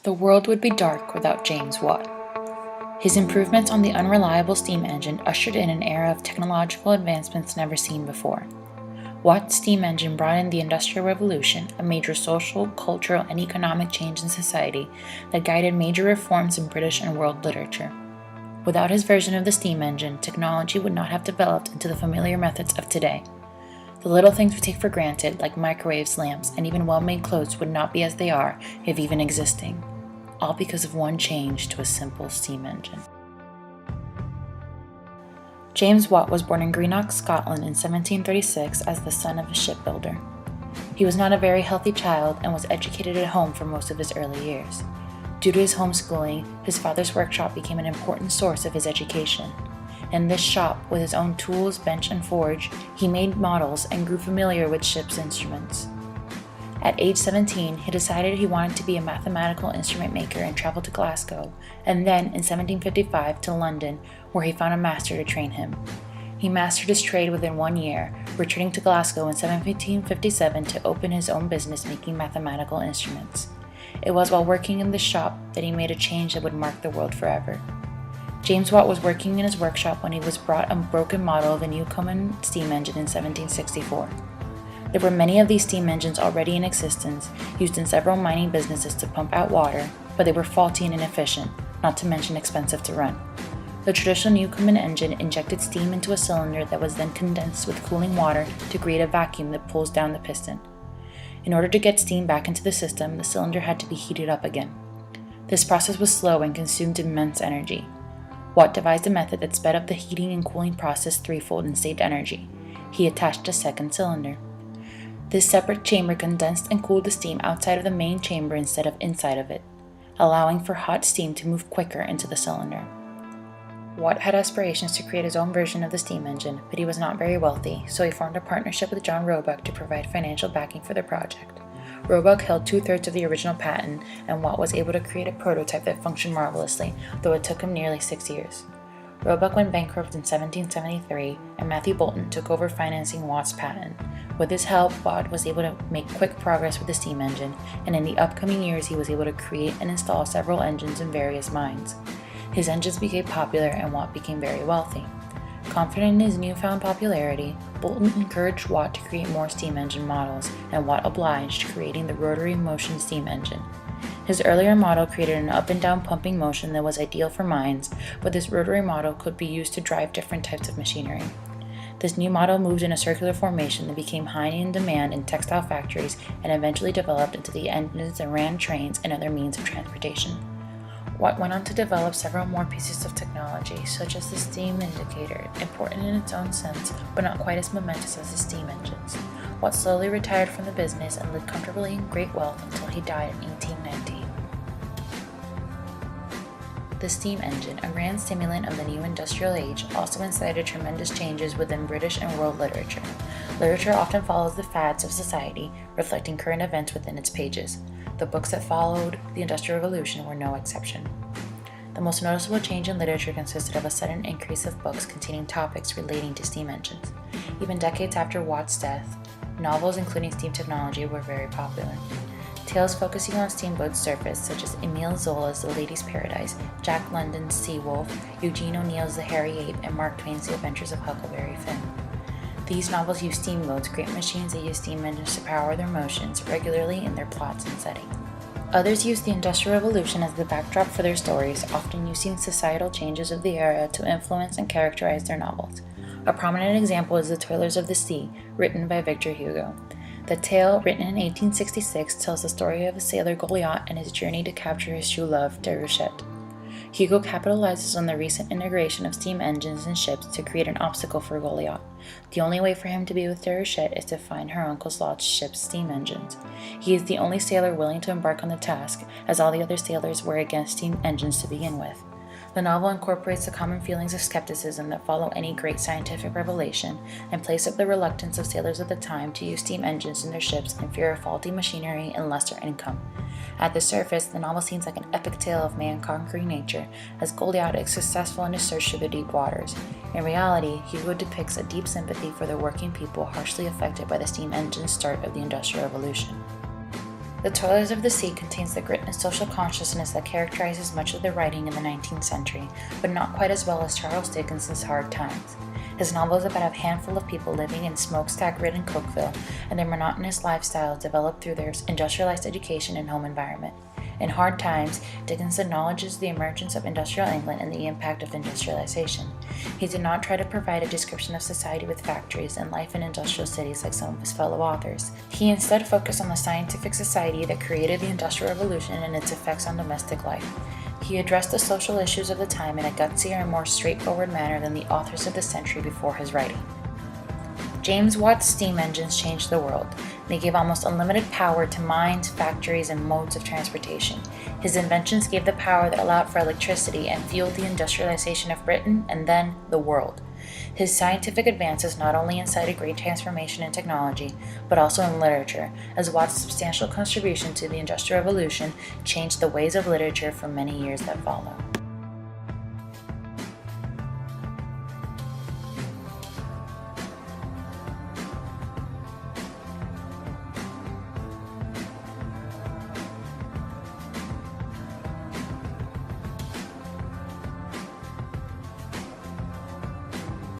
The world would be dark without James Watt. His improvements on the unreliable steam engine ushered in an era of technological advancements never seen before. Watt's steam engine brought in the Industrial Revolution, a major social, cultural, and economic change in society that guided major reforms in British and world literature. Without his version of the steam engine, technology would not have developed into the familiar methods of today. The little things we take for granted, like microwaves, lamps, and even well-made clothes, would not be as they are, if even existing. All because of one change to a simple steam engine. James Watt was born in Greenock, Scotland in 1736 as the son of a shipbuilder. He was not a very healthy child and was educated at home for most of his early years. Due to his homeschooling, his father's workshop became an important source of his education. In this shop, with his own tools, bench, and forge, he made models and grew familiar with ship's instruments. At age 17, he decided he wanted to be a mathematical instrument maker and traveled to Glasgow, and then in 1755 to London, where he found a master to train him. He mastered his trade within 1 year, returning to Glasgow in 1757 to open his own business making mathematical instruments. It was while working in this shop that he made a change that would mark the world forever. James Watt was working in his workshop when he was brought a broken model of a Newcomen steam engine in 1764. There were many of these steam engines already in existence, used in several mining businesses to pump out water, but they were faulty and inefficient, not to mention expensive to run. The traditional Newcomen engine injected steam into a cylinder that was then condensed with cooling water to create a vacuum that pulls down the piston. In order to get steam back into the system, the cylinder had to be heated up again. This process was slow and consumed immense energy. Watt devised a method that sped up the heating and cooling process threefold and saved energy. He attached a second cylinder. This separate chamber condensed and cooled the steam outside of the main chamber instead of inside of it, allowing for hot steam to move quicker into the cylinder. Watt had aspirations to create his own version of the steam engine, but he was not very wealthy, so he formed a partnership with John Roebuck to provide financial backing for the project. Roebuck held 2/3 of the original patent, and Watt was able to create a prototype that functioned marvelously, though it took him nearly 6 years. Roebuck went bankrupt in 1773, and Matthew Boulton took over financing Watt's patent. With his help, Watt was able to make quick progress with the steam engine, and in the upcoming years he was able to create and install several engines in various mines. His engines became popular, and Watt became very wealthy. Confident in his newfound popularity, Boulton encouraged Watt to create more steam engine models, and Watt obliged, creating the rotary motion steam engine. His earlier model created an up and down pumping motion that was ideal for mines, but this rotary model could be used to drive different types of machinery. This new model moved in a circular formation that became high in demand in textile factories and eventually developed into the engines that ran trains and other means of transportation. Watt went on to develop several more pieces of technology, such as the steam indicator, important in its own sense, but not quite as momentous as the steam engines. Watt slowly retired from the business and lived comfortably in great wealth until he died in 1819. The steam engine, a grand stimulant of the new industrial age, also incited tremendous changes within British and world literature. Literature often follows the fads of society, reflecting current events within its pages. The books that followed the Industrial Revolution were no exception. The most noticeable change in literature consisted of a sudden increase of books containing topics relating to steam engines. Even decades after Watt's death, novels including steam technology were very popular. Tales focusing on steamboats surfaced, such as Emile Zola's The Lady's Paradise, Jack London's Sea Wolf, Eugene O'Neill's The Hairy Ape, and Mark Twain's The Adventures of Huckleberry Finn. These novels use steamboats, great machines that use steam engines to power their motions, regularly in their plots and setting. Others use the Industrial Revolution as the backdrop for their stories, often using societal changes of the era to influence and characterize their novels. A prominent example is The Toilers of the Sea, written by Victor Hugo. The tale, written in 1866, tells the story of a sailor Goliath and his journey to capture his true love, Déruchette. Hugo capitalizes on the recent integration of steam engines and ships to create an obstacle for Goliath. The only way for him to be with Déruchette is to find her uncle's lost ship's steam engines. He is the only sailor willing to embark on the task, as all the other sailors were against steam engines to begin with. The novel incorporates the common feelings of skepticism that follow any great scientific revelation, and plays up the reluctance of sailors at the time to use steam engines in their ships in fear of faulty machinery and lesser income. At the surface, the novel seems like an epic tale of man conquering nature, as Goliath is successful in his search through the deep waters. In reality, Hugo depicts a deep sympathy for the working people harshly affected by the steam engine's start of the Industrial Revolution. The Toilers of the Sea contains the grit and social consciousness that characterizes much of the writing in the 19th century, but not quite as well as Charles Dickens's Hard Times. His novel is about a handful of people living in smokestack-ridden Cokeville and their monotonous lifestyles developed through their industrialized education and home environment. In Hard Times, Dickens acknowledges the emergence of industrial England and the impact of industrialization. He did not try to provide a description of society with factories and life in industrial cities like some of his fellow authors. He instead focused on the scientific society that created the Industrial Revolution and its effects on domestic life. He addressed the social issues of the time in a gutsier and more straightforward manner than the authors of the century before his writing. James Watt's steam engines changed the world. They gave almost unlimited power to mines, factories, and modes of transportation. His inventions gave the power that allowed for electricity and fueled the industrialization of Britain and then the world. His scientific advances not only incited great transformation in technology, but also in literature, as Watt's substantial contribution to the Industrial Revolution changed the ways of literature for many years that followed.